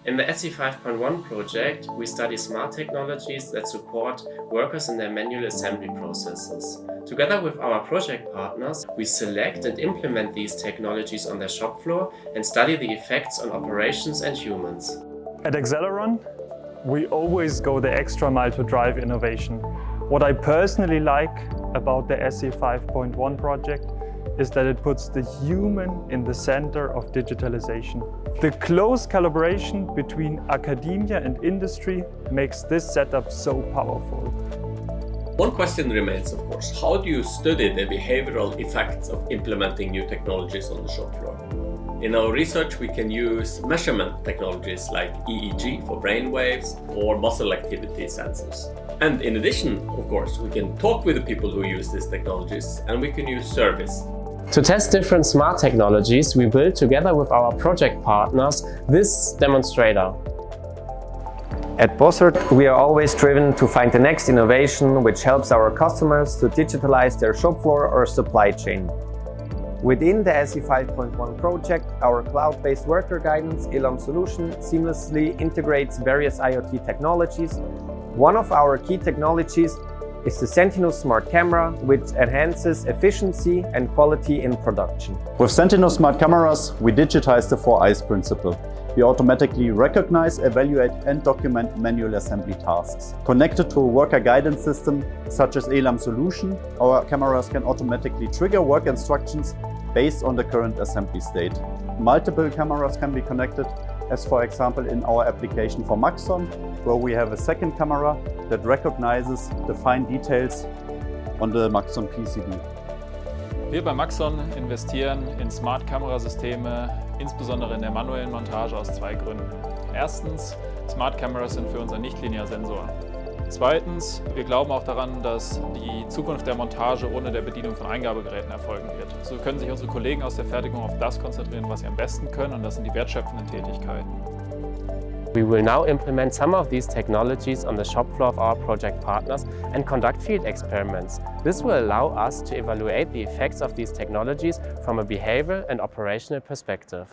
In the ASSY 5.1 project, we study smart technologies that support workers in their manual assembly processes. Together with our project partners, we select and implement these technologies on their shop floor and study the effects on operations and humans. At Acceleron, we always go the extra mile to drive innovation. What I personally like about the ASSY 5.1 project is that it puts the human in the center of digitalization. The close collaboration between academia and industry makes this setup so powerful. One question remains, of course: how do you study the behavioral effects of implementing new technologies on the shop floor? In our research, we can use measurement technologies like EEG for brain waves or muscle activity sensors. And in addition, of course, we can talk with the people who use these technologies, and we can use surveys. To test different smart technologies, we built together with our project partners this demonstrator. At Bossard, we are always driven to find the next innovation which helps our customers to digitalize their shop floor or supply chain. Within the ASSY 5.1 project, our cloud-based worker guidance ELAM solution seamlessly integrates various IoT technologies. One of our key technologies is the Sentinus smart camera, which enhances efficiency and quality in production. With Sentinus smart cameras, we digitize the 4 eyes principle. We automatically recognize, evaluate and document manual assembly tasks. Connected to a worker guidance system such as ELAM solution, our cameras can automatically trigger work instructions based on the current assembly state. Multiple cameras can be connected, as for example in our application for Maxon, where we have a second camera that recognizes the fine details on the Maxon PCB. Wir bei Maxon investieren in Smart-Kamerasysteme, insbesondere in der manuellen Montage aus 2 Gründen. Erstens, Smart Cameras sind für unser Nichtlinearsensor. Zweitens, wir glauben auch daran, dass die Zukunft der Montage ohne der Bedienung von Eingabegeräten erfolgen wird. So können sich unsere Kollegen aus der Fertigung auf das konzentrieren, was sie am besten können, und das sind die wertschöpfenden Tätigkeiten. We will now implement some of these technologies on the shop floor of our project partners and conduct field experiments. This will allow us to evaluate the effects of these technologies from a behavioral and operational perspective.